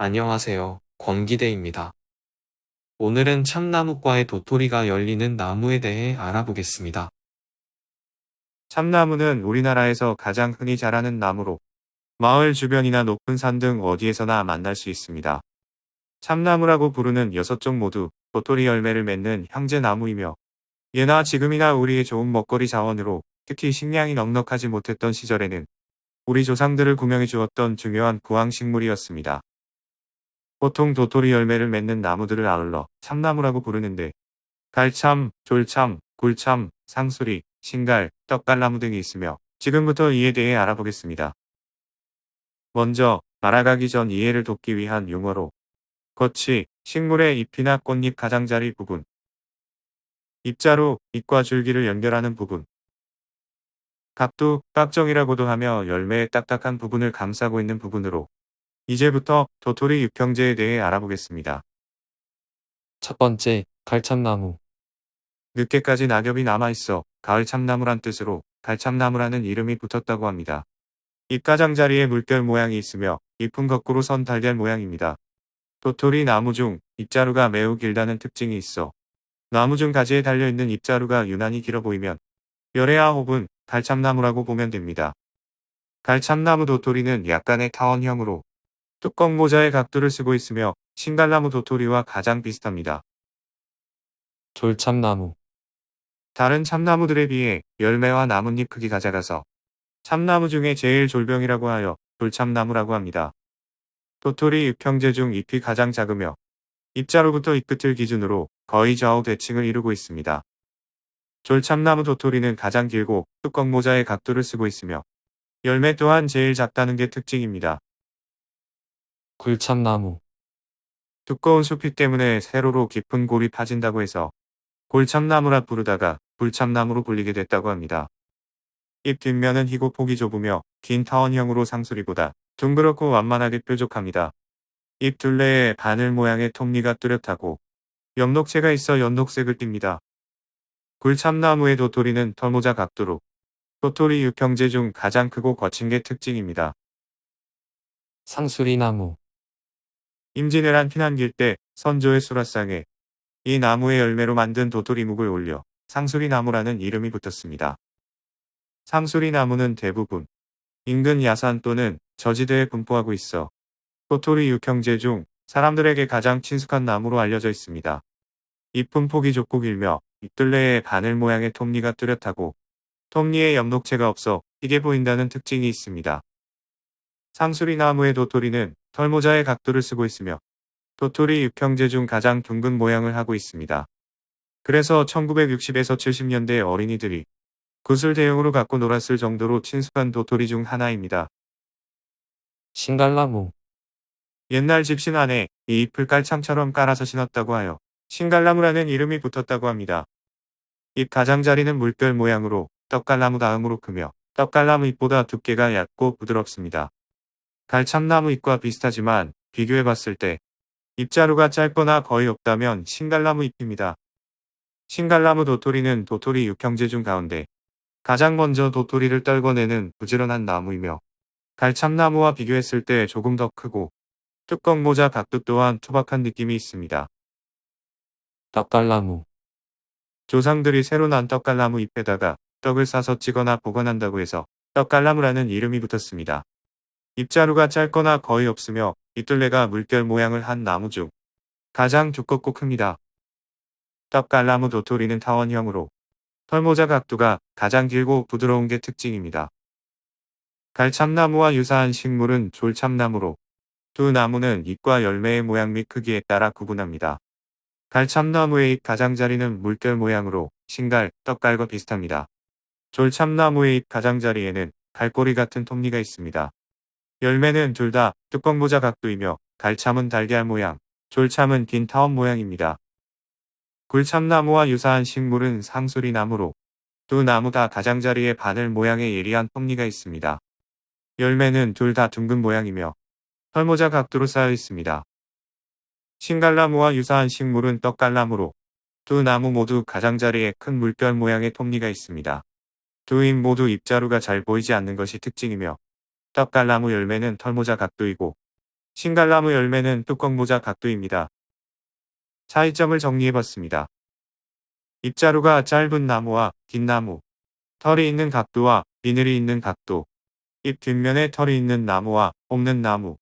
안녕하세요. 권기대입니다. 오늘은 참나무과의 도토리가 열리는 나무에 대해 알아보겠습니다. 참나무는 우리나라에서 가장 흔히 자라는 나무로 마을 주변이나 높은 산 등 어디에서나 만날 수 있습니다. 참나무라고 부르는 6종 모두 도토리 열매를 맺는 형제나무이며 예나 지금이나 우리의 좋은 먹거리 자원으로 특히 식량이 넉넉하지 못했던 시절에는 우리 조상들을 구명해 주었던 중요한 구황식물이었습니다. 보통 도토리 열매를 맺는 나무들을 아울러 참나무라고 부르는데 갈참, 졸참, 굴참, 상수리, 신갈, 떡갈나무 등이 있으며 지금부터 이에 대해 알아보겠습니다. 먼저 말아가기 전 이해를 돕기 위한 용어로 겉이 식물의 잎이나 꽃잎 가장자리 부분, 잎자루, 잎과 줄기를 연결하는 부분, 각두, 깍정이라고도 하며 열매의 딱딱한 부분을 감싸고 있는 부분으로 이제부터 도토리 육형제에 대해 알아보겠습니다. 첫 번째, 갈참나무. 늦게까지 낙엽이 남아있어 가을 참나무란 뜻으로 갈참나무라는 이름이 붙었다고 합니다. 잎가장자리에 물결 모양이 있으며 잎은 거꾸로 선 달걀 모양입니다. 도토리 나무 중 잎자루가 매우 길다는 특징이 있어 나무 중 가지에 달려있는 잎자루가 유난히 길어 보이면 열애야 혹은 갈참나무라고 보면 됩니다. 갈참나무 도토리는 약간의 타원형으로 뚜껑 모자의 각도를 쓰고 있으며 신갈나무 도토리와 가장 비슷합니다. 졸참나무. 다른 참나무들에 비해 열매와 나뭇잎 크기가 작아서 참나무 중에 제일 졸병이라고 하여 졸참나무라고 합니다. 도토리 잎형제 중 잎이 가장 작으며 잎자루부터 잎끝을 기준으로 거의 좌우 대칭을 이루고 있습니다. 졸참나무 도토리는 가장 길고 뚜껑 모자의 각도를 쓰고 있으며 열매 또한 제일 작다는 게 특징입니다. 굴참나무. 두꺼운 숲이 때문에 세로로 깊은 골이 파진다고 해서 골참나무라 부르다가 굴참나무로 불리게 됐다고 합니다. 잎 뒷면은 희고 폭이 좁으며 긴 타원형으로 상수리보다 둥그렇고 완만하게 뾰족합니다. 잎 둘레에 바늘 모양의 톱니가 뚜렷하고 엽록체가 있어 연녹색을 띱니다. 굴참나무의 도토리는 털모자 각도로 도토리 육형제 중 가장 크고 거친 게 특징입니다. 상수리나무. 임진왜란 피난길 때 선조의 수라상에 이 나무의 열매로 만든 도토리묵을 올려 상수리나무라는 이름이 붙었습니다. 상수리나무는 대부분 인근 야산 또는 저지대에 분포하고 있어 도토리 육형제 중 사람들에게 가장 친숙한 나무로 알려져 있습니다. 잎은 폭이 좁고 길며 잎둘레에 바늘 모양의 톱니가 뚜렷하고 톱니에 엽록체가 없어 희게 보인다는 특징이 있습니다. 상수리나무의 도토리는 털모자의 각도를 쓰고 있으며 도토리 육형제 중 가장 둥근 모양을 하고 있습니다. 그래서 1960에서 70년대 어린이들이 굿을 대용으로 갖고 놀았을 정도로 친숙한 도토리 중 하나입니다. 신갈나무. 옛날 집신 안에 이 잎을 깔창처럼 깔아서 신었다고 하여 신갈나무라는 이름이 붙었다고 합니다. 잎 가장자리는 물결 모양으로 떡갈나무 다음으로 크며 떡갈나무 잎보다 두께가 얇고 부드럽습니다. 갈참나무 잎과 비슷하지만 비교해봤을 때 잎자루가 짧거나 거의 없다면 신갈나무 잎입니다. 신갈나무 도토리는 도토리 육형제 중 가운데 가장 먼저 도토리를 떨궈내는 부지런한 나무이며 갈참나무와 비교했을 때 조금 더 크고 뚜껑 모자 각도 또한 투박한 느낌이 있습니다. 떡갈나무. 조상들이 새로 난 떡갈나무 잎에다가 떡을 싸서 찌거나 보관한다고 해서 떡갈나무라는 이름이 붙었습니다. 잎자루가 짧거나 거의 없으며 잎둘레가 물결 모양을 한 나무 중 가장 두껍고 큽니다. 떡갈나무 도토리는 타원형으로 털모자 각도가 가장 길고 부드러운 게 특징입니다. 갈참나무와 유사한 식물은 졸참나무로 두 나무는 잎과 열매의 모양 및 크기에 따라 구분합니다. 갈참나무의 잎 가장자리는 물결 모양으로 신갈, 떡갈과 비슷합니다. 졸참나무의 잎 가장자리에는 갈고리 같은 톱니가 있습니다. 열매는 둘 다 뚜껑 모자 각도이며 갈참은 달걀 모양, 졸참은 긴 타원 모양입니다. 굴참나무와 유사한 식물은 상수리나무로 두 나무 다 가장자리에 바늘 모양의 예리한 톱니가 있습니다. 열매는 둘 다 둥근 모양이며 털모자 각도로 쌓여 있습니다. 신갈나무와 유사한 식물은 떡갈나무로 두 나무 모두 가장자리에 큰 물결 모양의 톱니가 있습니다. 두 잎 모두 잎자루가 잘 보이지 않는 것이 특징이며 떡갈나무 열매는 털모자 각도이고 신갈나무 열매는 뚜껑 모자 각도입니다. 차이점을 정리해봤습니다. 잎자루가 짧은 나무와 긴 나무, 털이 있는 각도와 비늘이 있는 각도, 잎 뒷면에 털이 있는 나무와 없는 나무,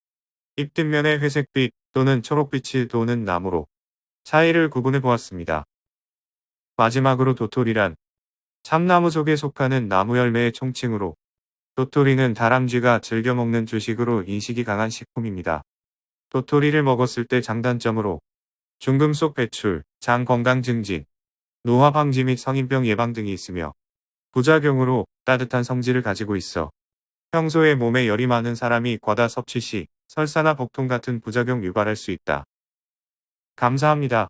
잎 뒷면에 회색빛 또는 초록빛이 도는 나무로 차이를 구분해 보았습니다. 마지막으로 도토리란 참나무 속에 속하는 나무 열매의 총칭으로 도토리는 다람쥐가 즐겨 먹는 주식으로 인식이 강한 식품입니다. 도토리를 먹었을 때 장단점으로 중금속 배출, 장 건강 증진, 노화 방지 및 성인병 예방 등이 있으며 부작용으로 따뜻한 성질을 가지고 있어 평소에 몸에 열이 많은 사람이 과다 섭취 시 설사나 복통 같은 부작용 유발할 수 있다. 감사합니다.